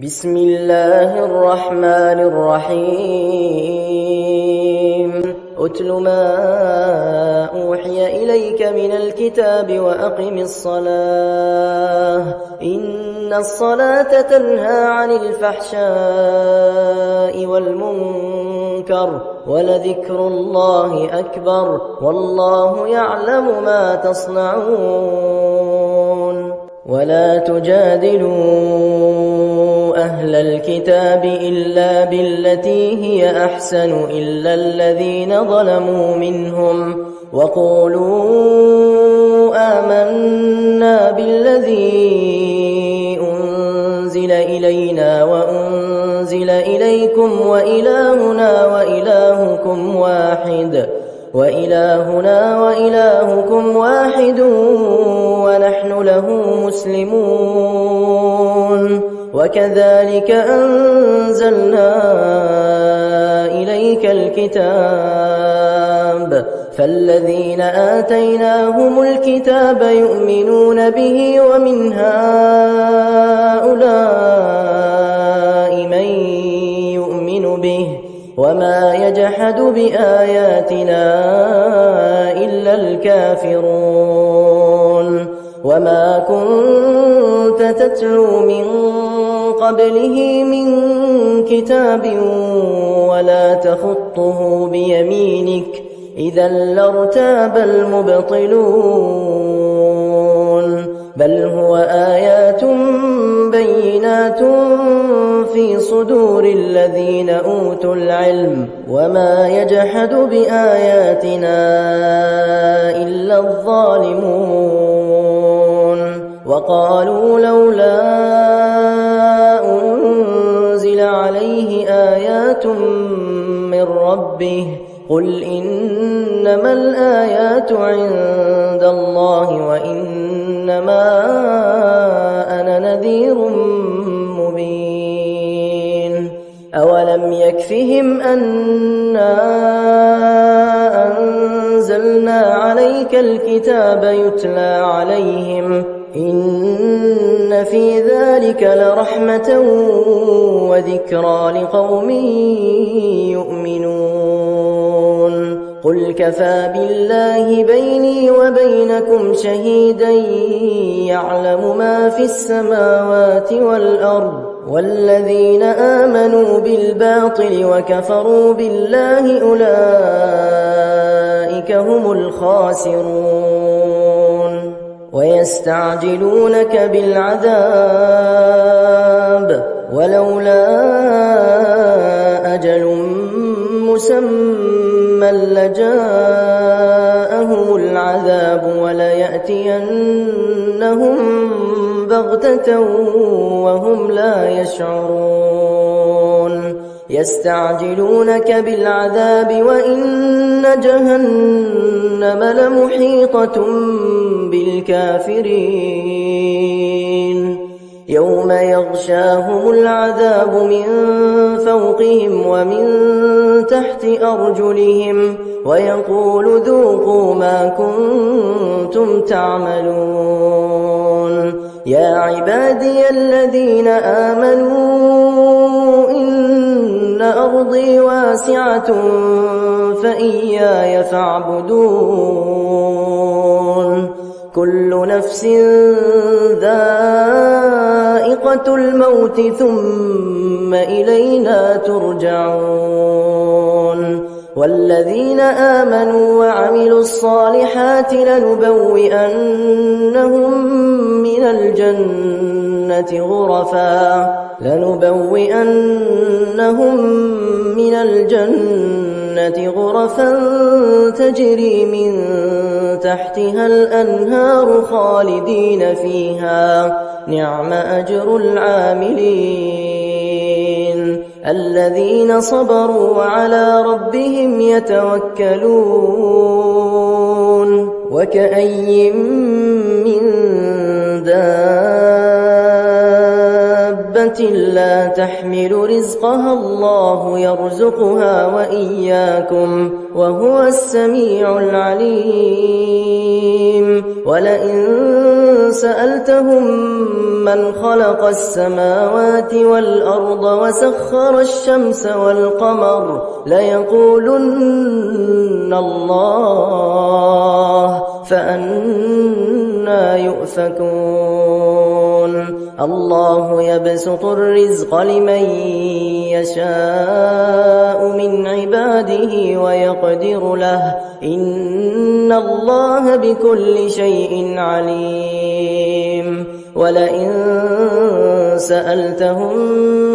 بسم الله الرحمن الرحيم أتل ما أوحي إليك من الكتاب وأقم الصلاة إن الصلاة تنهى عن الفحشاء والمنكر ولذكر الله أكبر والله يعلم ما تصنعون ولا تجادلوا أهل الكتاب إلا بالتي هي أحسن إلا الذين ظلموا منهم وقولوا آمنا بالذي أنزل إلينا وأنزل إليكم وإلهنا وإلهكم واحد ونحن له مسلمون وكذلك أنزلنا إليك الكتاب فالذين آتيناهم الكتاب يؤمنون به ومن هؤلاء من يؤمن به وما يجحد بآياتنا إلا الكافرون وما كنت تتلو من قبله من كتاب ولا تخطه بيمينك إذا لارتاب المبطلون بل هو آيات بينات في صدور الذين أوتوا العلم وما يجحد بآياتنا إلا الظالمون وقالوا لولا أنزل عليه آيات من ربه قل إنما الآيات عند الله وإنما أنا نذير مبين أولم يكفهم أنا أنزلنا عليك الكتاب يتلى عليهم إن في ذلك لرحمة وذكرى لقوم يؤمنون قل كفى بالله بيني وبينكم شهيدا يعلم ما في السماوات والأرض والذين آمنوا بالباطل وكفروا بالله أولئك هم الخاسرون ويستعجلونك بالعذاب ولولا أجل مسمى لجاءهم العذاب وليأتينهم بغتة وهم لا يشعرون يستعجلونك بالعذاب وإن جهنم لمحيطة بالكافرين يوم يغشاهم العذاب من فوقهم ومن تحت أرجلهم ويقول ذوقوا ما كنتم تعملون يا عبادي الذين آمنوا إن أرضي واسعة فإياي فاعبدون كل نفس ذائقة الموت ثم إلينا ترجعون والذين آمنوا وعملوا الصالحات لنبوئنهم من الجنة غرفا تجري من تحتها الأنهار خالدين فيها نعم أجر العاملين الذين صبروا وعلى ربهم يتوكلون وكأي من دابة لا لا تحمل رزقها الله يرزقها وإياكم وهو السميع العليم ولئن سألتهم من خلق السماوات والأرض وسخر الشمس والقمر ليقولن الله فأنى يؤفكون الله يبسط الرزق لمن يشاء من عباده ويقدر له إن الله بكل شيء عليم ولئن سألتهم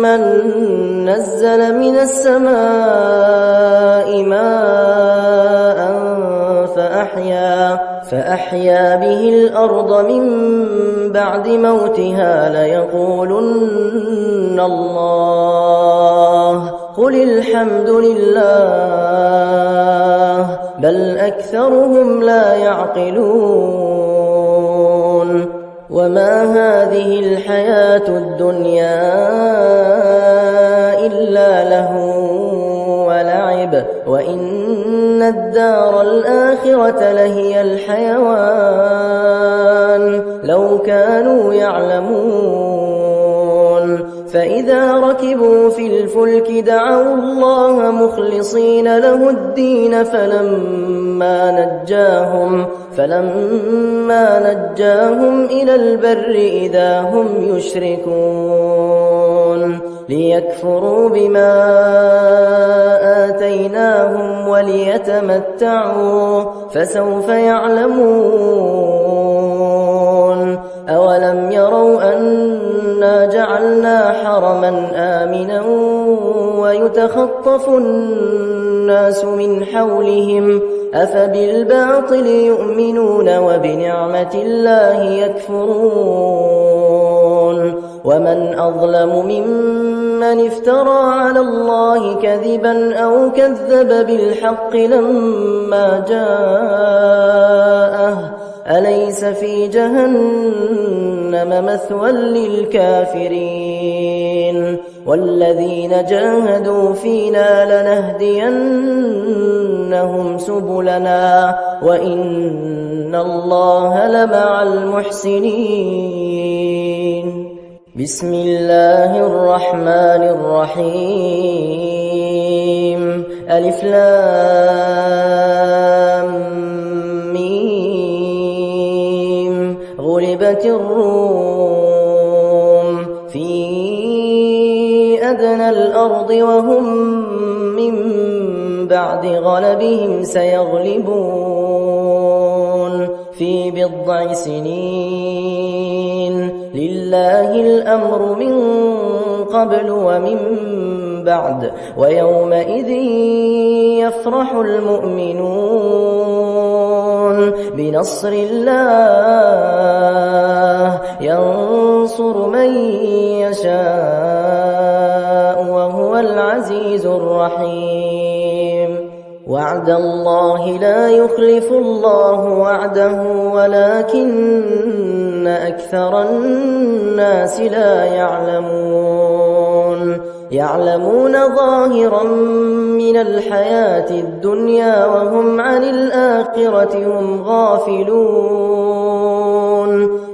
من نزل من السماء ماء فأحيا به الأرض من بعد موتها ليقولن الله قل الحمد لله بل أكثرهم لا يعقلون وما هذه الحياة الدنيا إلا لهو ولعب وإن الدار الآخرة لهي الحيوان لو كانوا يعلمون فإذا ركبوا في الفلك دعوا الله مخلصين له الدين فلما نجاهم إلى البر إذا هم يشركون ليكفروا بما آتيناهم وليتمتعوا فسوف يعلمون أولم يروا أنا جعلنا حرما آمنا ويتخطف الناس من حولهم أفبالباطل يؤمنون وبنعمة الله يكفرون ومن أظلم ممن افترى على الله كذبا أو كذب بالحق لما جاءه أليس في جهنم مثوى للكافرين والذين جاهدوا فينا لنهدينهم سبلنا وإن الله لمع المحسنين بسم الله الرحمن الرحيم ألف لام ميم غلبت الروم في أدنى الأرض وهم من بعد غلبهم سيغلبون في بضع سنين لله الأمر من قبل ومن بعد ويومئذ يفرح المؤمنون بنصر الله ينصر من يشاء وهو العزيز الرحيم وعد الله لا يخلف الله وعده ولكن أكثر الناس لا يعلمون ظاهرا من الحياة الدنيا وهم عن الآخرة هم غافلون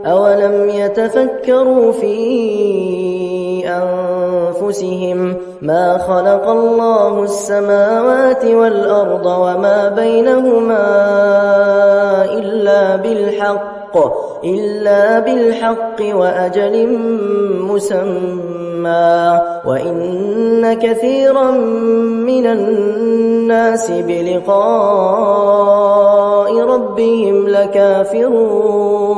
أولم يتفكروا في أنفسهم ما خلق الله السماوات والأرض وما بينهما إلا بالحق وأجل مسمى وإن كثيرا من الناس بلقاء ربهم لكافرون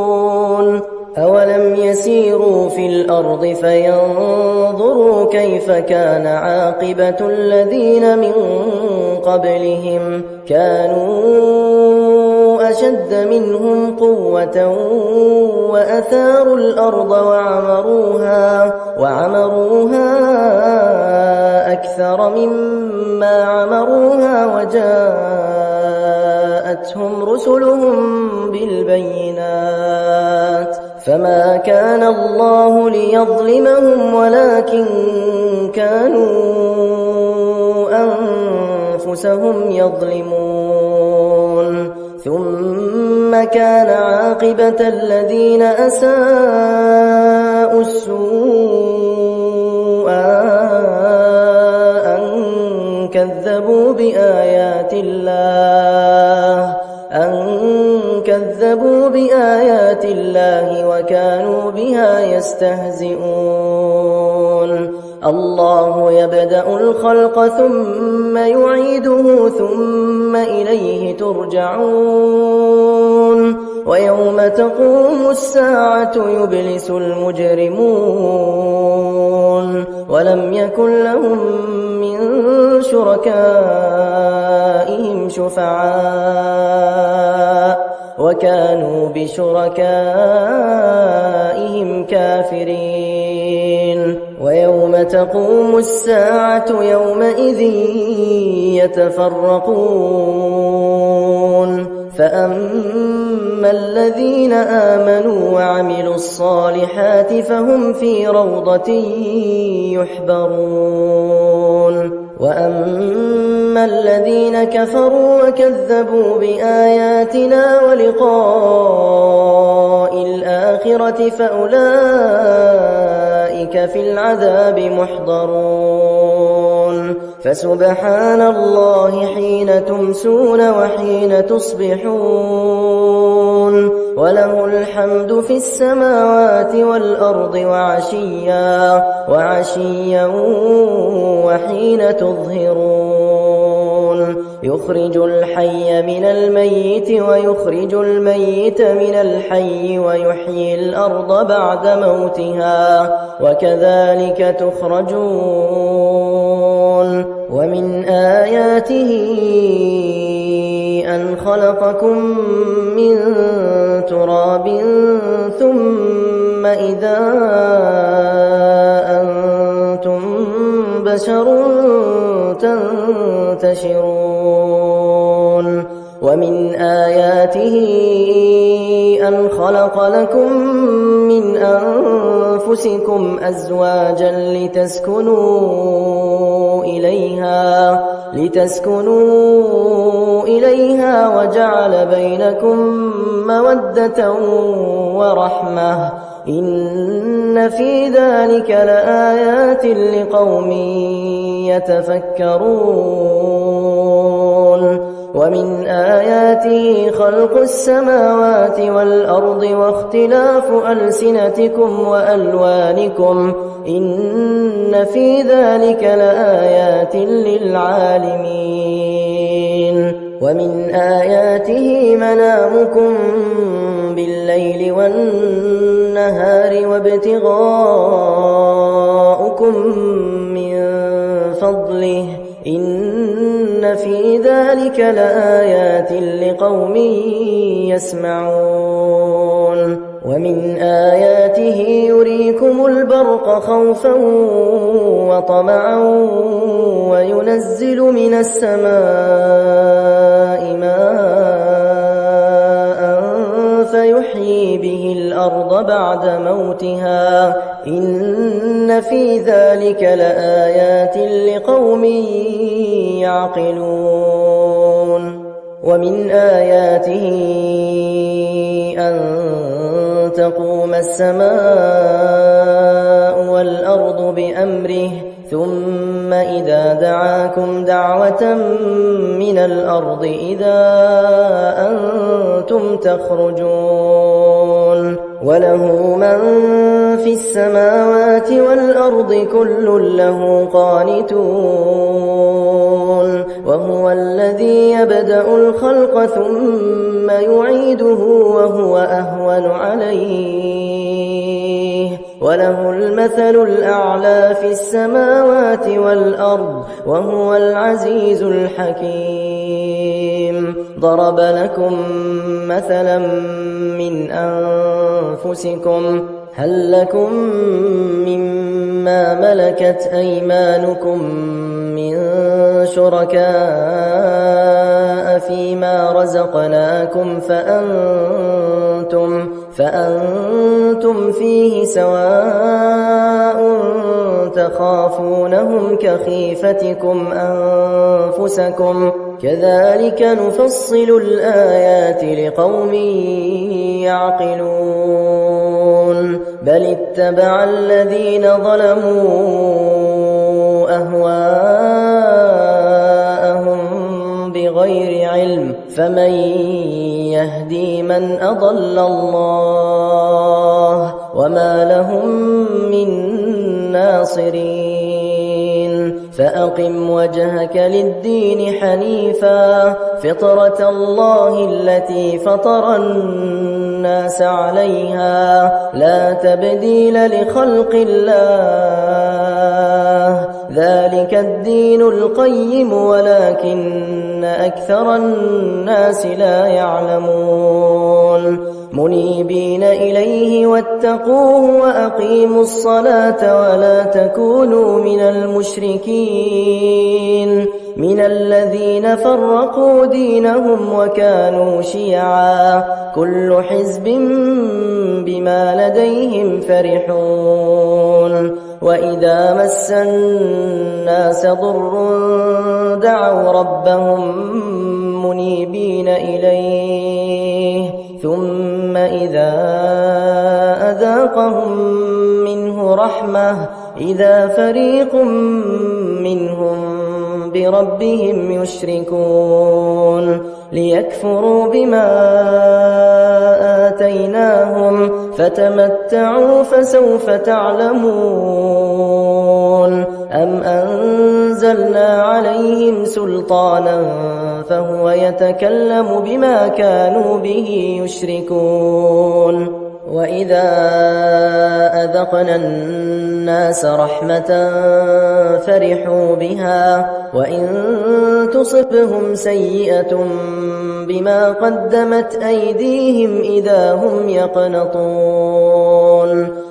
أولم يسيروا في الأرض فينظروا كيف كان عاقبة الذين من قبلهم كانوا أشد منهم قوة وأثاروا الأرض وعمروها أكثر مما عمروها وجاءتهم رسلهم بالبينات فما كان الله ليظلمهم ولكن كانوا أنفسهم يظلمون ثم كان عاقبة الذين أساءوا السوء أن كذبوا بآيات الله وكانوا بها يستهزئون الله يبدأ الخلق ثم يعيده ثم إليه ترجعون ويوم تقوم الساعة يبلس المجرمون ولم يكن لهم من شركائهم شفعاء وكانوا بشركائهم كافرين ويوم تقوم الساعة يومئذ يتفرقون فأما الذين آمنوا وعملوا الصالحات فهم في روضة يحبرون وأما الذين كفروا وكذبوا بآياتنا ولقاء الآخرة فأولئك في العذاب محضرون فسبحان الله حين تمسون وحين تصبحون وله الحمد في السماوات والأرض وعشيا وحين تظهرون يخرج الحي من الميت ويخرج الميت من الحي ويحيي الأرض بعد موتها وكذلك تخرجون ومن آياته أن خلقكم من تراب ثم إذا أنتم بشر تنتشرون ومن آياته أن خلق لكم من أنفسكم أزواجا لتسكنوا إليها وجعل بينكم مودة ورحمة إن في ذلك لآيات لقوم يتفكرون ومن آياته خلق السماوات والأرض واختلاف ألسنتكم وألوانكم إن في ذلك لآيات للعالمين ومن آياته منامكم بالليل والنهار وابتغاؤكم من فضله إن في ذلك لآيات لقوم يسمعون ومن آياته يريكم البرق خوفا وطمعا وينزل من السماء ماء فيحيي به الأرض بعد موتها إن في ذلك لآيات لقوم يعقلون ومن آياته أن تقوم السماء والأرض بأمره ثم إذا دعاكم دعوة من الأرض إذا أنتم تخرجون وله من في السماوات والأرض كل له قانتون وهو الذي يبدأ الخلق ثم يعيده وهو أهون عليه وله المثل الأعلى في السماوات والأرض وهو العزيز الحكيم ضرب لكم مثلا من أنفسكم هل لكم مما ملكت أيمانكم من شركاء فيما رزقناكم فأنتم فيه سواء تخافونهم كخيفتكم أنفسكم كذلك نفصل الآيات لقوم يعقلون بل اتبع الذين ظلموا أهواءهم بغير علم فمن يهدي من أضل الله وما لهم من ناصرين فأقم وجهك للدين حنيفا فطرة الله التي فطر الناس عليها لا تبديل لخلق الله ذلك الدين القيم ولكن أكثر الناس لا يعلمون منيبين إليه واتقوه وأقيموا الصلاة ولا تكونوا من المشركين من الذين فرقوا دينهم وكانوا شيعا كل حزب بما لديهم فرحون وإذا مس الناس ضر دعوا ربهم منيبين إليه ثم إذا أذاقهم منه رحمة إذا فريق منهم بربهم يشركون ليكفروا بما آتيناهم فتمتعوا فسوف تعلمون أم أنزلنا عليهم سلطانا فهو يتكلم بما كانوا به يشركون وإذا أذقنا الناس رحمة فرحوا بها وإن تصبهم سيئة بما قدمت أيديهم إذا هم يقنطون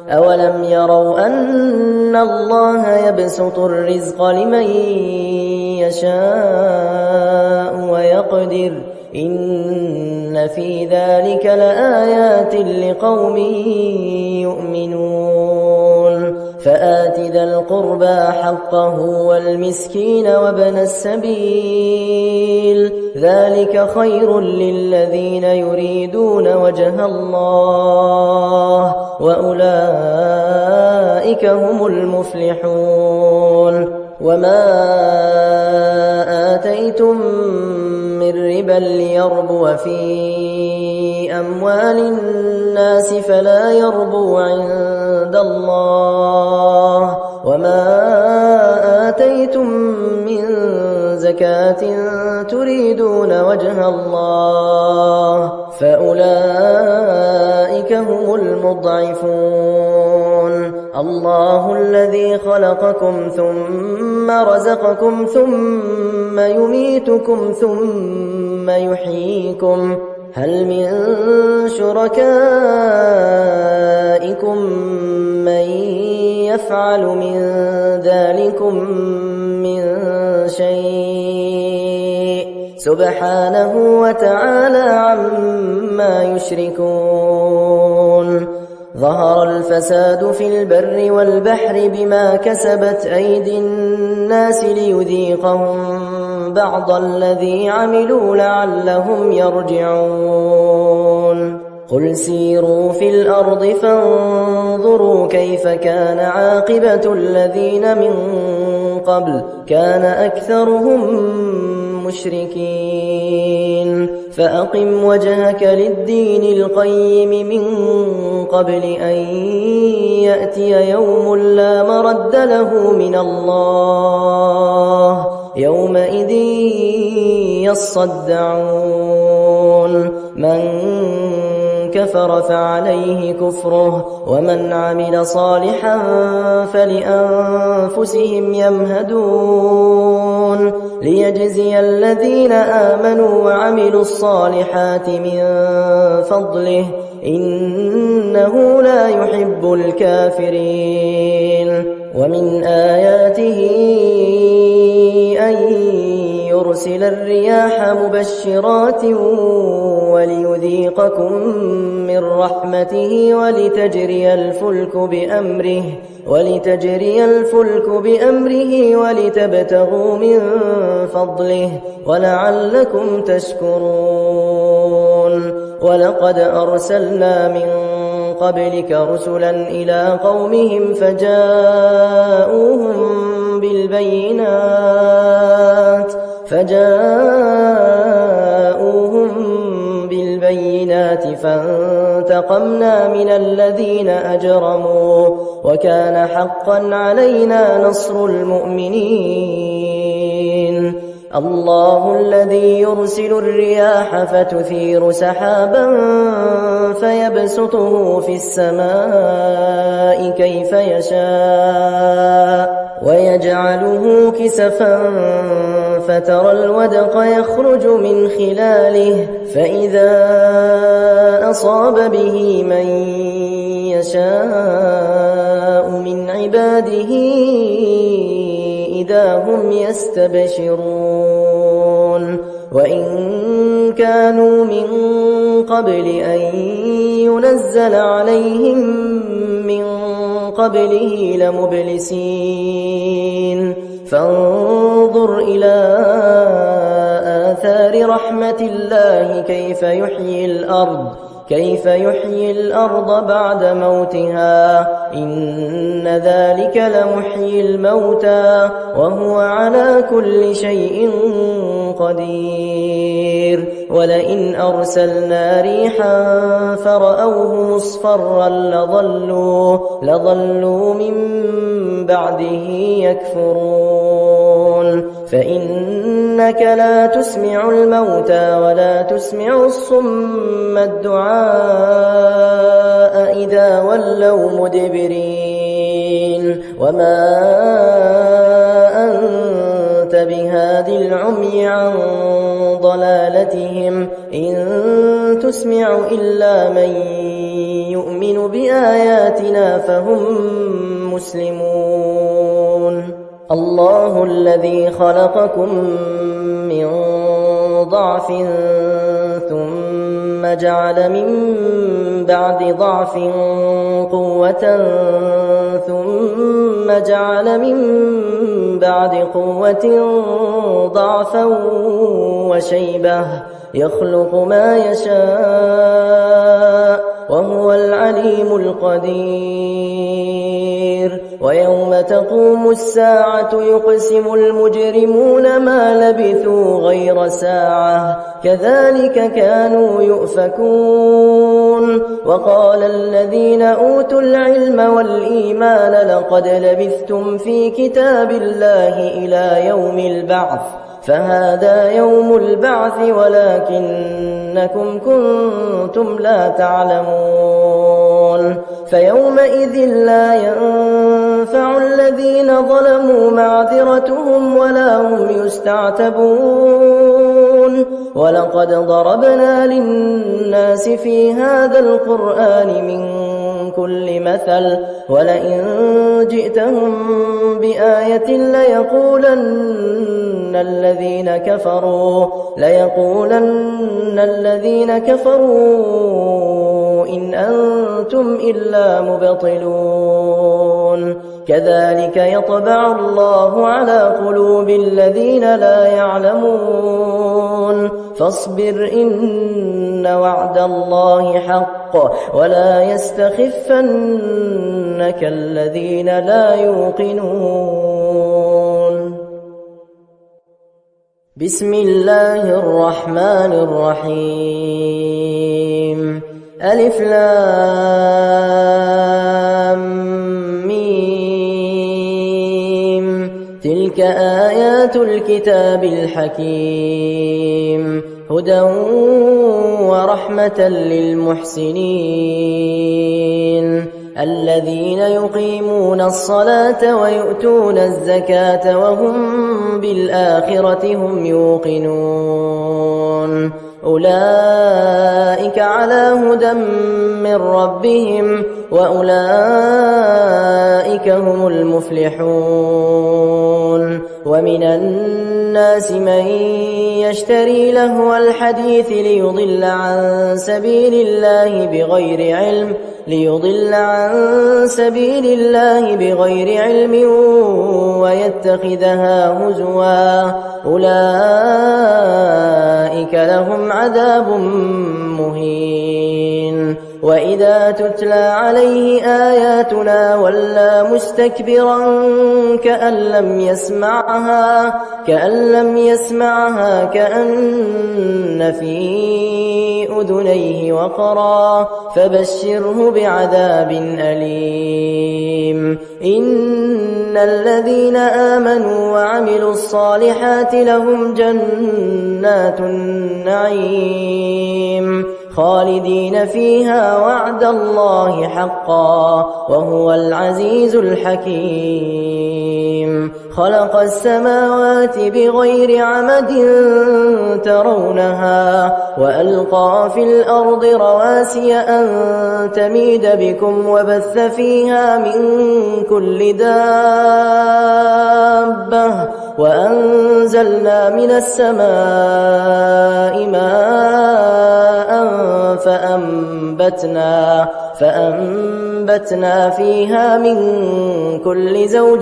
أولم يروا أن الله يبسط الرزق لمن يشاء ويقدر إن في ذلك لآيات لقوم يؤمنون فآت ذا القربى حقه والمسكين وابن السبيل ذلك خير للذين يريدون وجه الله وأولئك هم المفلحون وما آتيتم من ربا ليربو في أموال الناس فلا يربو عند الله وما آتيتم من زكاة تريدون وجه الله فأولئك هم المضعفون الله الذي خلقكم ثم رزقكم ثم يميتكم ثم يحييكم هل من شركائكم من يفعل من ذلكم من شيء سبحانه وتعالى عما يشركون ظهر الفساد في البر والبحر بما كسبت أيدي الناس ليذيقهم بعض الذي عملوا لعلهم يرجعون قل سيروا في الأرض فانظروا كيف كان عاقبة الذين من قبل كان أكثرهم مشركين فأقم وجهك للدين القيم من قبل أن يأتي يوم لا مرد له من الله يومئذ يصدعون من كفر فعليه كفره ومن عمل صالحا فلأنفسهم يمهدون ليجزي الذين آمنوا وعملوا الصالحات من فضله إنه لا يحب الكافرين. ومن آياته أن يرسل الرياح مبشرات وليذيقكم من رحمته ولتجري الفلك بأمره ولتبتغوا من فضله ولعلكم تشكرون. ولقد أرسلنا من قبلك رسلا إلى قومهم فجاءوهم بالبينات فانتقمنا من الذين أجرموا وكان حقا علينا نصر المؤمنين. الله الذي يرسل الرياح فتثير سحابا فيبسطه في السماء كيف يشاء ويجعله كسفا فترى الودق يخرج من خلاله فإذا أصاب به من يشاء من عباده إذا هم يستبشرون. وإن كانوا من قبل أن ينزل عليهم من قبله لمبلسين. فانظر إلى آثار رحمة الله كيف يحيي الأرض بعد موتها إن ذلك لمحيي الموتى وهو على كل شيء قدير. ولئن أرسلنا ريحا فرأوه مصفرا لظلوا من بعده يكفرون. فإنك لا تسمع الموتى ولا تسمع الصم الدعاء إذا ولوا مدبرين. وما أنت بهاد العمي عن ضلالتهم إن تسمع إلا من يؤمن بآياتنا فهم مسلمون. الله الذي خلقكم من ضعف ثم جعل من بعد ضعف قوة ثم جعل من بعد قوة ضعفا وشيبة يخلق ما يشاء وهو العليم القدير. ويوم تقوم الساعة يقسم المجرمون ما لبثوا غير ساعة كذلك كانوا يؤفكون. وقال الذين أوتوا العلم والإيمان لقد لبثتم في كتاب الله إلى يوم البعث فهذا يوم البعث ولكنكم كنتم لا تعلمون. فيومئذ لا ينفع الذين ظلموا معذرتهم ولا هم يستعتبون. ولقد ضربنا للناس في هذا القرآن من كل مثل ولئن جئتهم بآية ليقولن الذين كفروا إن أنتم إلا مبطلون. كذلك يطبع الله على قلوب الذين لا يعلمون. فاصبر إن وعد الله حق ولا يستخفنك الذين لا يوقنون. بسم الله الرحمن الرحيم. ألف لام ميم. تلك آيات الكتاب الحكيم هدى ورحمة للمحسنين الذين يقيمون الصلاة ويؤتون الزكاة وهم بالآخرة هم يوقنون. أولئك على هدى من ربهم وأولئك هم المفلحون ومن الناس من يشتري لهو الحديث ليضل عن سبيل الله بغير علم ويتخذها هزوا أولئك لهم عذاب مهين وإذا تتلى عليه آياتنا ولى مستكبرا كأن لم يسمعها كأن في أذنيه وقرا فبشره بعذاب أليم إن الذين آمنوا وعملوا الصالحات لهم جنات النعيم خالدين فيها وعد الله حقا وهو العزيز الحكيم خلق السماوات بغير عمد ترونها وألقى في الأرض رواسي أن تميد بكم وبث فيها من كل دابة وأنزلنا من السماء ماء فأنبتنا فيها من كل زوج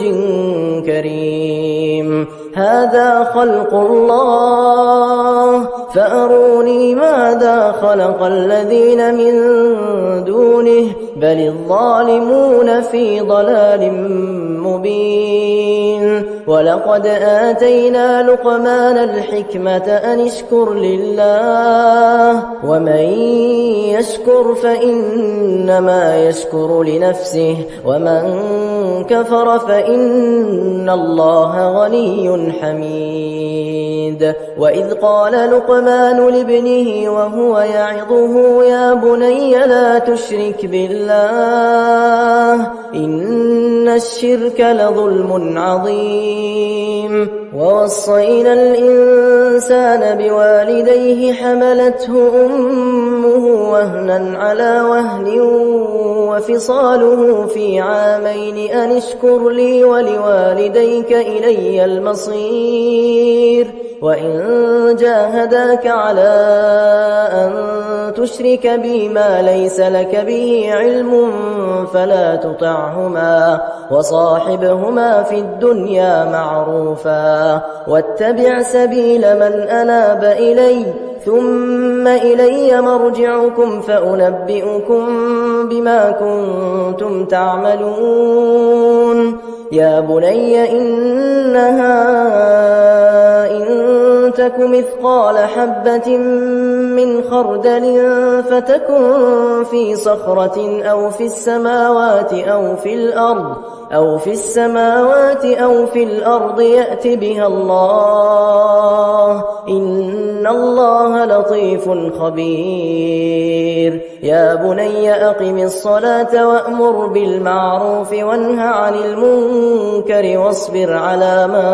كريم هذا خلق الله فأروني ماذا خلق الذين من دونه بل الظالمون في ضلال مبين ولقد آتينا لقمان الحكمة أن اشكر لله ومن يشكر فإنما يشكر لنفسه ومن كفر فإن الله غني حميد وإذ قال لقمان لابنه وهو يعظه يا بني لا تشرك بالله إن الشرك لظلم عظيم ووصينا الإنسان بوالديه حملته أمه وهنا على وهن وفصاله في عامين أن اشكر لي ولوالديك إلي المصير وإن جاهداك على أن تشرك بي ما ليس لك به علم فلا تطعهما وصاحبهما في الدنيا معروفا واتبع سبيل من أناب إلي ثم إلي مرجعكم فأنبئكم بما كنتم تعملون يا بني إنها إن تك مثقال حبة من خردل فتكن في صخرة أو في السماوات أو في الأرض يأت بها الله إن الله لطيف خبير يا بني أقم الصلاة وأمر بالمعروف وانه عن المنكر واصبر على ما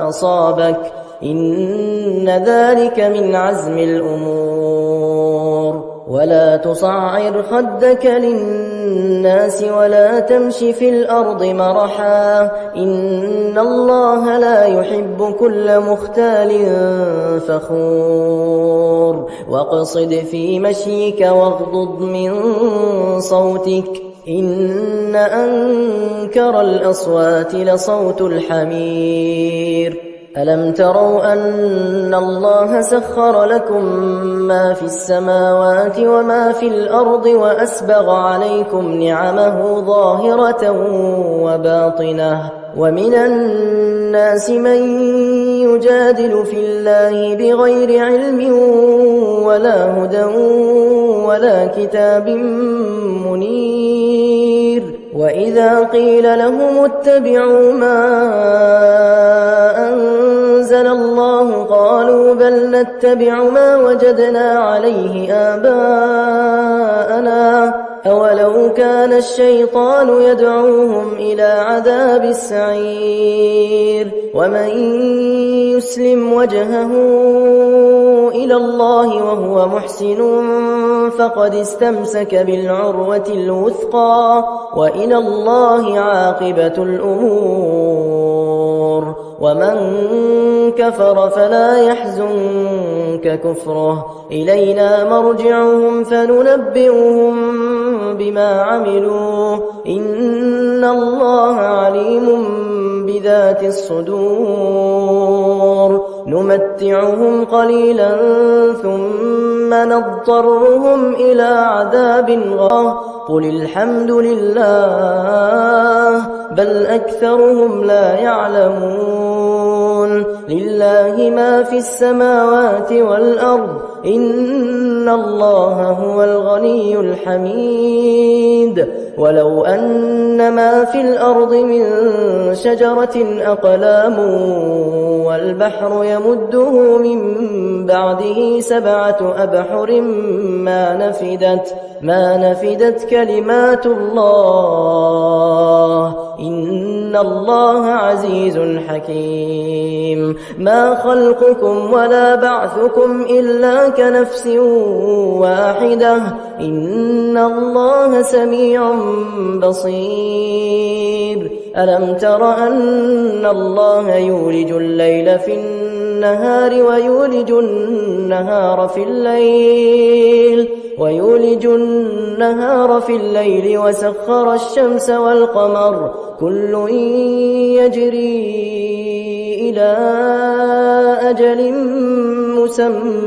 أصابك إن ذلك من عزم الأمور ولا تصعر خدك للناس ولا تمش في الأرض مرحا إن الله لا يحب كل مختال فخور واقصد في مشيك واغضض من صوتك إن أنكر الأصوات لصوت الحمير ألم تروا أن الله سخر لكم ما في السماوات وما في الأرض وأسبغ عليكم نعمه ظاهرة وباطنة ومن الناس من يجادل في الله بغير علم ولا هدى ولا كتاب منير وإذا قيل لهم اتبعوا ما أنزل الله قالوا بل نتبع ما وجدنا عليه آباءنا أولو كان الشيطان يدعوهم إلى عذاب السعير ومن يسلم وجهه إلى الله وهو محسن فقد استمسك بالعروة الوثقى وإلى الله عاقبة الأمور ومن كفر فلا يحزنك كفره إلينا مرجعهم فننبئهم بما عملوا إن الله عليم بذات الصدور نمتعهم قليلا ثم نضطرهم إلى عذاب غليظ قل الحمد لله بل أكثرهم لا يعلمون لله ما في السماوات والأرض إن الله هو الغني الحميد ولو أن ما في الأرض من شجرة أقلام والبحر يمده من بعده 7 أبحر ما نفدت كلمات الله إن الله عزيز حكيم ما خلقكم ولا بعثكم إلا كنفس واحدة إن الله سميع بصير ألم تر أن الله يولج الليل في النهار ويولج النهار في الليل وسخر الشمس والقمر كل يجري إلى أجل مسمى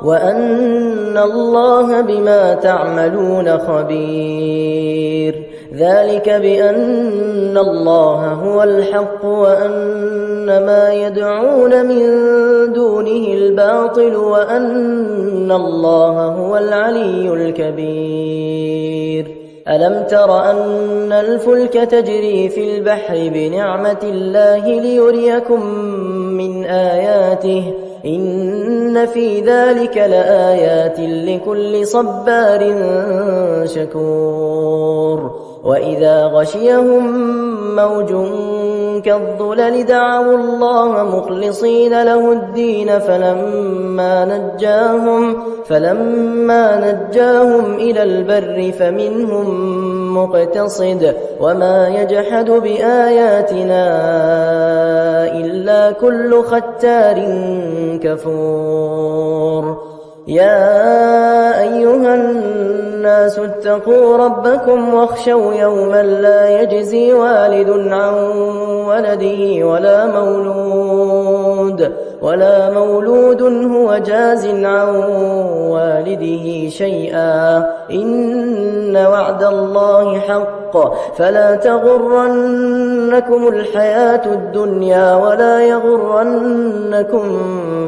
وأن الله بما تعملون خبير ذلك بأن الله هو الحق وأن ما يدعون من دونه الباطل وأن الله هو العلي الكبير ألم تر أن الفلك تجري في البحر بنعمة الله ليريكم من آياته إن في ذلك لآيات لكل صبار شكور وإذا غشيهم موج كالظلل دعوا الله مخلصين له الدين فلما نجاهم إلى البر فمنهم مقتصد وما يجحد بآياتنا إلا كل ختار كفور يا أيها الناس اتقوا ربكم واخشوا يوما لا يجزي والد عن ولده ولا مولود هو جاز عن والده شيئا إن وعد الله حق فلا تغرنكم الحياة الدنيا ولا يغرنكم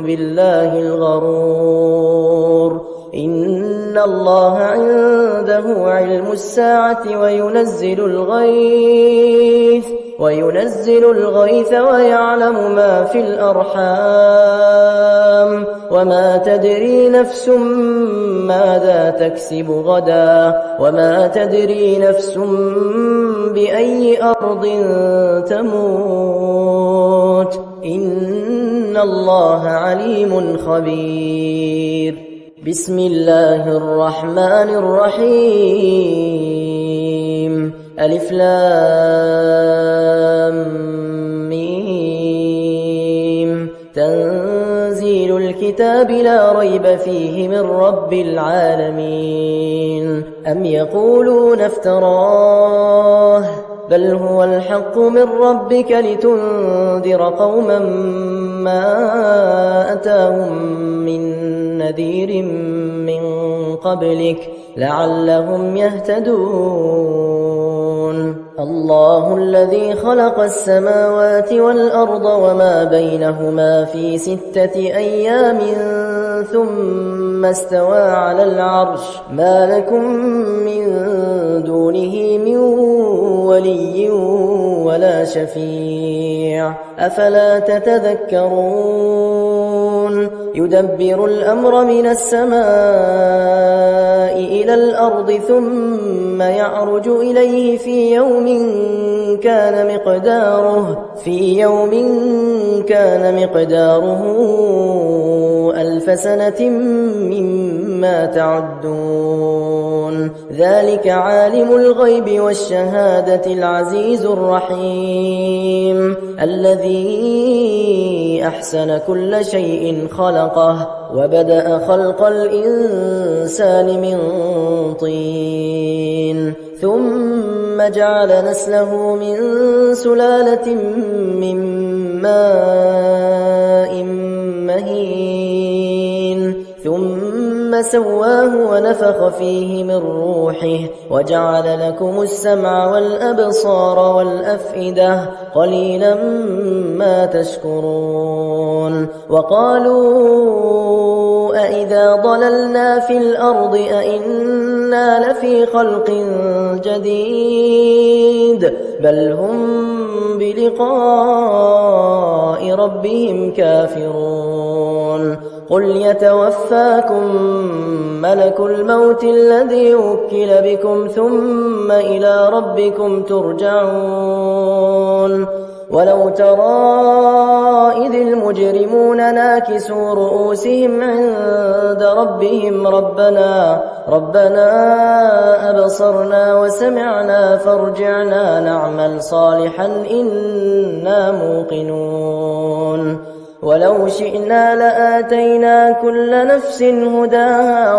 بالله الغرور إن الله عنده علم الساعة وينزل الغيث ويعلم ما في الأرحام وما تدري نفس ماذا تكسب غدا وما تدري نفس بأي أرض تموت إن الله عليم خبير بسم الله الرحمن الرحيم ألف لام ميم تنزيل الكتاب لا ريب فيه من رب العالمين أم يقولون افتراه بل هو الحق من ربك لتنذر قوما ما أتاهم من نذير من قبلك لعلهم يهتدون الله الذي خلق السماوات والأرض وما بينهما في 6 أيام ثم استوى على العرش ما لكم من دونه من ولي ولا شفيع أفلا تتذكرون يدبر الأمر من السماء إلى الأرض ثم يعرج إليه في يوم كان مقداره 1000 سنة مما تعدون ذلك عالم الغيب والشهادة العزيز الرحيم الذي أحسن كل شيء خلقه وبدأ خلق الإنسان من طين ثم جعل نسله من سلالة من ماء مهين ثم سواه ونفخ فيه من روحه وجعل لكم السمع والأبصار والأفئدة قليلا ما تشكرون وقالوا أإذا ضللنا في الأرض أإنا لفي خلق جديد بل هم بلقاء ربهم كافرون قل يتوفاكم ملك الموت الذي وكل بكم ثم إلى ربكم ترجعون ولو ترى إذ المجرمون ناكسوا رؤوسهم عند ربهم ربنا أبصرنا وسمعنا فارجعنا نعمل صالحا إنا موقنون ولو شئنا لآتينا كل نفس هداها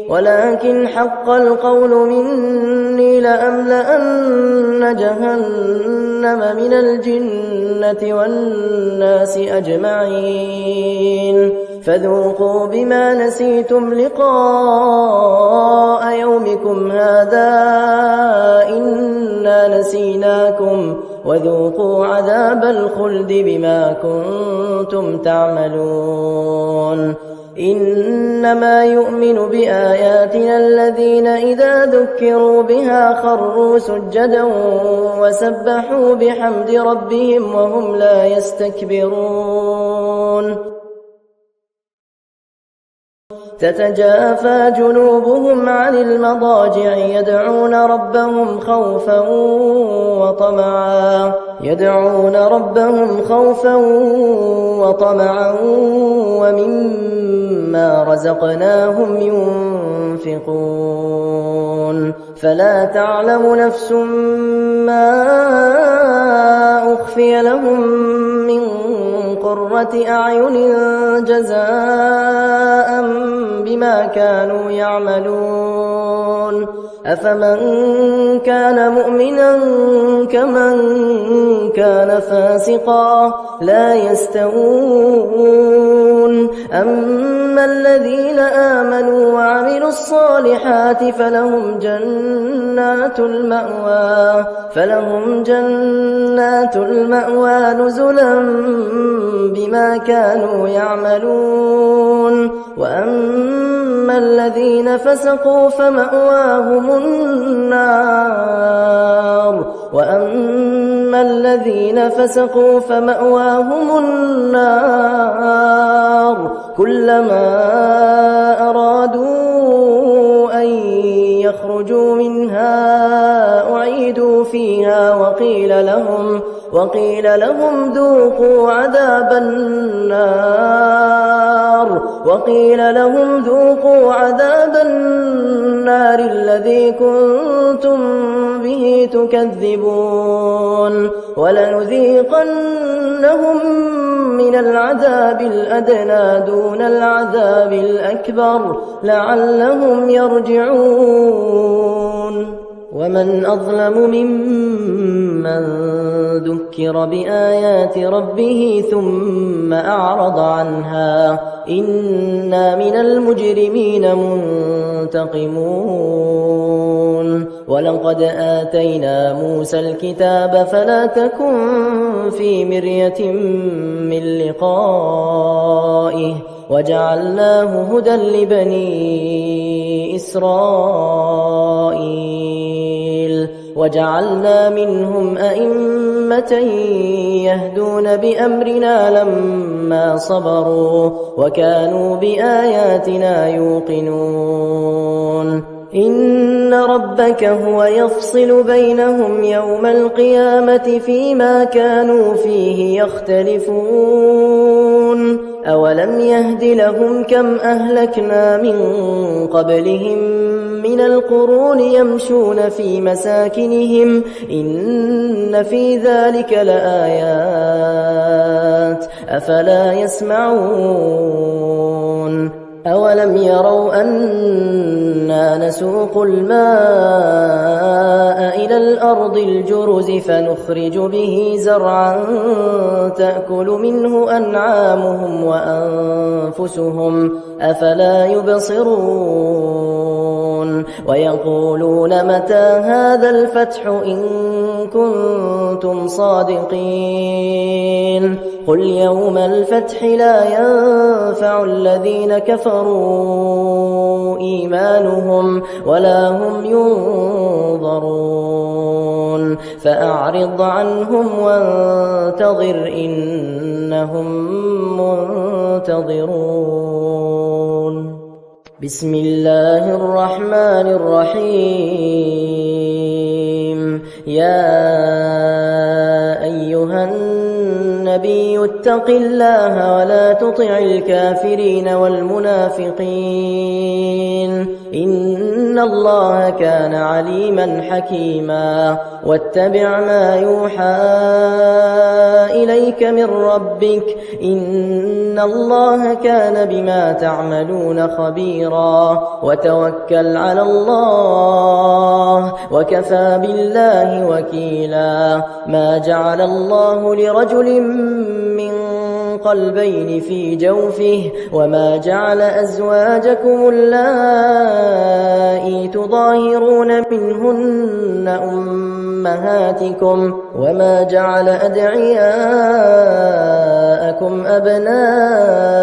ولكن حق القول مني لأملأن جهنم من الجنة والناس أجمعين فذوقوا بما نسيتم لقاء يومكم هذا إنا نسيناكم وذوقوا عذاب الخلد بما كنتم تعملون إنما يؤمن بآياتنا الذين إذا ذكروا بها خروا سجدا وسبحوا بحمد ربهم وهم لا يستكبرون تتجافى جنوبهم عن المضاجع يدعون ربهم خوفا وطمعا ومما رزقناهم ينفقون فلا تعلم نفس ما أخفي لهم من قرة أعين جزاء بما كانوا يعملون أفمن كان مؤمنا كمن كان فاسقا لا يستوون أما الذين آمنوا وعملوا الصالحات فلهم جنات المأوى نزلا بما كانوا يعملون وأما الذين فسقوا فمأواهم النار كلما أرادوا أن يخرجوا منها أعيدوا فيها وقيل لهم ذوقوا عذاب النار الذي كنتم به تكذبون ولنذيقنهم من العذاب الأدنى دون العذاب الأكبر لعلهم يرجعون ومن أظلم ممن ذكر بآيات ربه ثم أعرض عنها إنا من المجرمين منتقمون ولقد آتينا موسى الكتاب فلا تكن في مرية من لقائه وجعلناه هدى لبني إسرائيل وجعلنا منهم أئمة يهدون بأمرنا لما صبروا وكانوا بآياتنا يوقنون إن ربك هو يفصل بينهم يوم القيامة فيما كانوا فيه يختلفون أولم يهد لهم كم أهلكنا من قبلهم من القرون يمشون في مساكنهم إن في ذلك لآيات أفلا يسمعون أولم يروا أنا نسوق الماء إلى الأرض الجرز فنخرج به زرعا تأكل منه أنعامهم وأنفسهم أفلا يبصرون ويقولون متى هذا الفتح إن كنتم صادقين قل يوم الفتح لا ينفع الذين كفروا إيمانهم ولا هم ينظرون فأعرض عنهم وانتظر إنهم منتظرون بسم الله الرحمن الرحيم يا أيها النبي اتق الله ولا تطع الكافرين والمنافقين إن الله كان عليما حكيما واتبع ما يوحى إليك من ربك إن الله كان بما تعملون خبيرا وتوكل على الله وكفى بالله وكيلا ما جعل الله لرجل من قلبين في جوفه وما جعل أزواجكم اللائي تظاهرون منهن أمهاتكم وما جعل أدعياءكم أبناءكم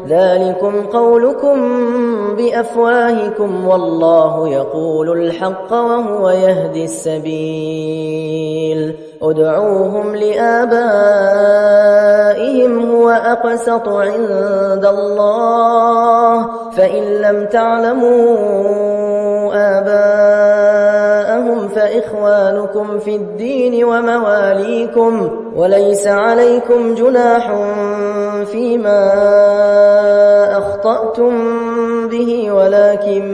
ذلكم قولكم بأفواهكم والله يقول الحق وهو يهدي السبيل ادعوهم لآبائهم هو أقسط عند الله فإن لم تعلموا آباءهم فإخوانكم في الدين ومواليكم وليس عليكم جناح فيما أخطأتم به ولكن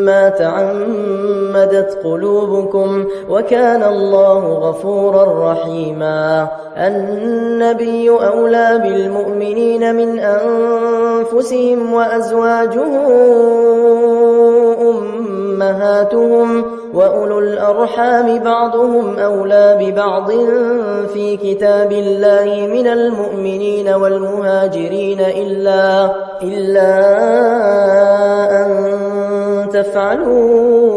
ما تعمدت قلوبكم وكان الله غفورا رحيما النبي أولى بالمؤمنين من أنفسهم وأزواجه أمهاتهم وأولو الأرحام بعضهم أولى ببعض في كتاب الله من المؤمنين والمهاجرين إلا أن تفعلوا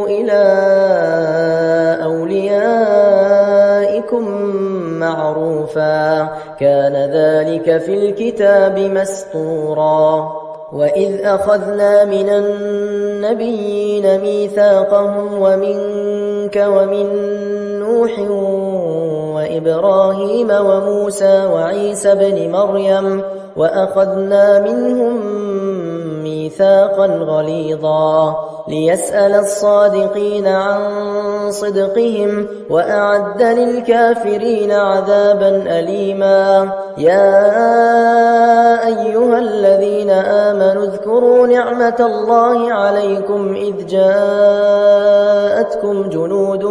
إلى أوليائكم معروفا كان ذلك في الكتاب مسطورا وإذ أخذنا من النبيين ميثاقهم ومنك ومن نوح وإبراهيم وموسى وعيسى بن مريم وأخذنا منهم ميثاقا غليظا ليسأل الصادقين عن صدقهم وأعد للكافرين عذابا أليما يا أيها الذين آمنوا اذكروا نعمة الله عليكم إذ جاءتكم جنود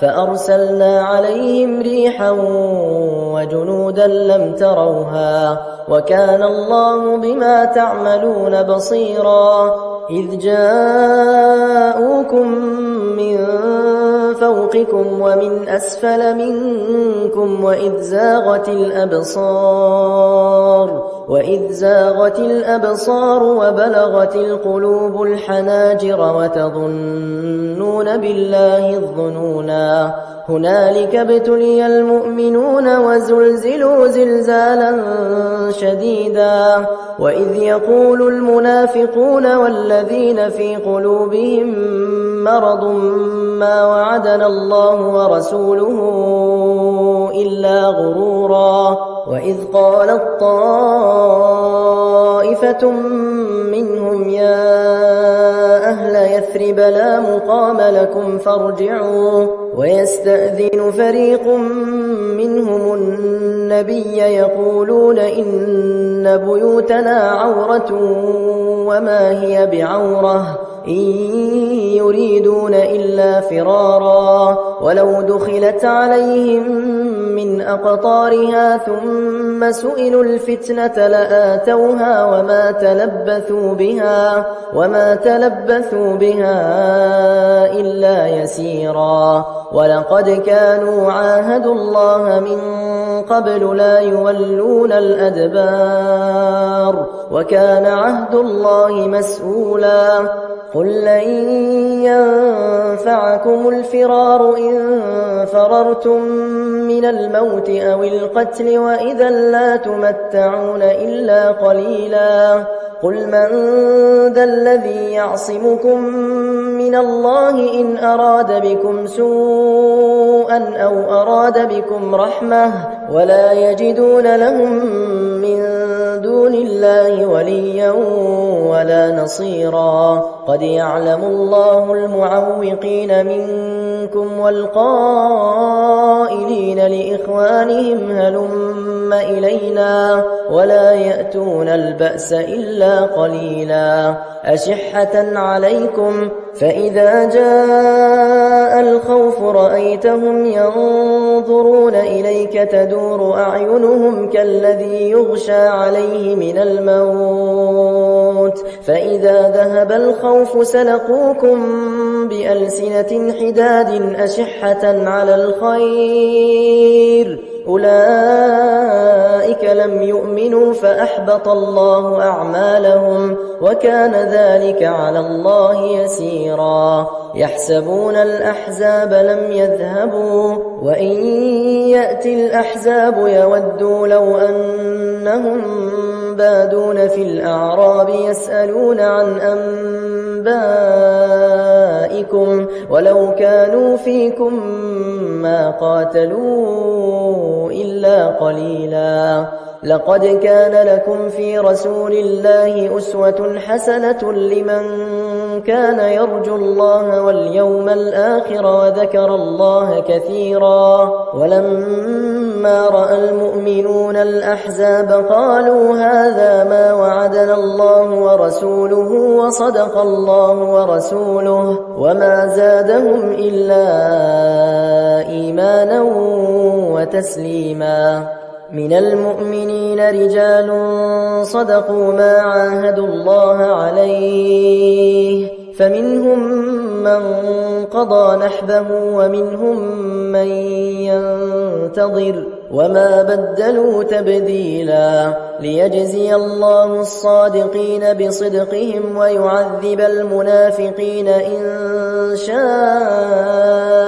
فأرسلنا عليهم ريحا وجنودا لم تروها وكان الله بما تعملون بصيرا إذ جاءوكم من فوقكم ومن أسفل منكم وإذ زاغت الأبصار وإذ زاغت الأبصار وبلغت القلوب الحناجر وتظنون بالله الظنونا هنالك ابتلي المؤمنون وزلزلوا زلزالا شديدا وإذ يقول المنافقون والذين في قلوبهم مرض ما وعدنا الله ورسوله إلا غرورا وإذ قالت طائفة منهم يا أهل يثرب لا مقام لكم فارجعوا ويستأذن فريق منهم النبي يقولون إن بيوتنا عورة وما هي بعورة إن يريدون إلا فرارا ولو دخلت عليهم من أقطارها ثم سئلوا الفتنة لآتوها وما تلبثوا بها إلا يسيرا ولقد كانوا عاهدوا الله من قبل لا يولون الأدبار وكان عهد الله مسؤولا قل لن ينفعكم الفرار إن فررتم من الموت أو القتل وإذا لا تمتعون إلا قليلا قل من ذا الذي يعصمكم من الله إن أراد بكم سوءا أو أراد بكم رحمة ولا يجدون لهم من دون الله وليا ولا نصيرا قد يعلم الله المعوقين منكم والقائلين لإخوانهم هلم إلينا ولا يأتون البأس إلا قليلا أشحة عليكم فإذا جاء الخوف رأيتهم ينظرون إليك تدور أعينهم كالذي يغشى عليه من الموت فإذا ذهب الخوف سلقوكم بألسنة حداد أشحة على الخير أولئك لم يؤمنوا فأحبط الله أعمالهم وكان ذلك على الله يسيرا يحسبون الأحزاب لم يذهبوا وإن يأتي الأحزاب يودوا لو أنهم بادون في الأعراب يسألون عن أنبائكم ولو كانوا فيكم ما قاتلوا إلا قليلا لقد كان لكم في رسول الله أسوة حسنة لمن كان يرجو الله واليوم الآخر وذكر الله كثيرا ولما رأى المؤمنون الأحزاب قالوا هذا ما وعدنا الله ورسوله وصدق الله ورسوله وما زادهم إلا إيمانا وتسليما من المؤمنين رجال صدقوا ما عاهدوا الله عليه فمنهم من قضى نحبه ومنهم من ينتظر وما بدلوا تبديلا ليجزي الله الصادقين بصدقهم ويعذب المنافقين إن شاء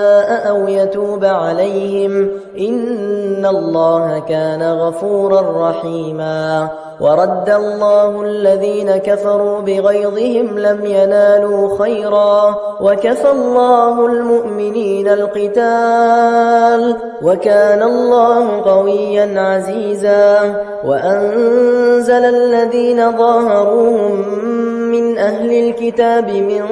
أو يتوب عليهم إن الله كان غفورا رحيما ورد الله الذين كفروا بغيظهم لم ينالوا خيرا وكفى الله المؤمنين القتال وكان الله قويا عزيزا وأنزل الذين ظاهروهم من أهل الكتاب من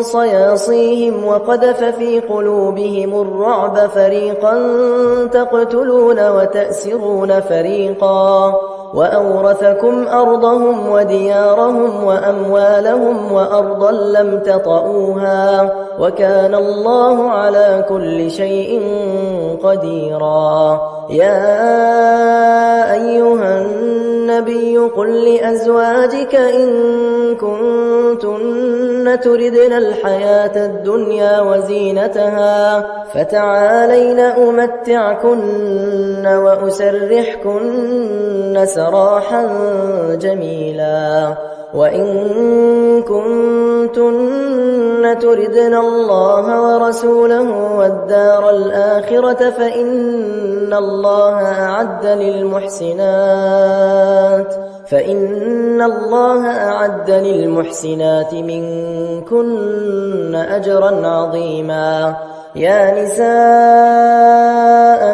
صياصيهم وقذف في قلوبهم الرعب فريقا تقتلون وتأسرون فريقا وأورثكم أرضهم وديارهم وأموالهم وأرضا لم تطئوها وكان الله على كل شيء قديرا يا أيها الناس النبي قل لأزواجك إن كنتن تردن الحياة الدنيا وزينتها فتعالين أمتعكن وأسرحكن سراحا جميلا وإن كنتن تردن الله ورسوله والدار الآخرة فإن الله أعد للمحسنات منكن أجرا عظيما. يا نساء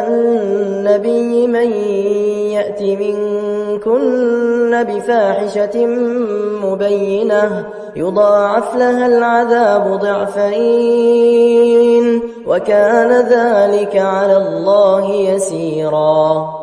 النبي من يأت منكن بفاحشة مبينة يضاعف لها العذاب ضعفين وكان ذلك على الله يسيرا.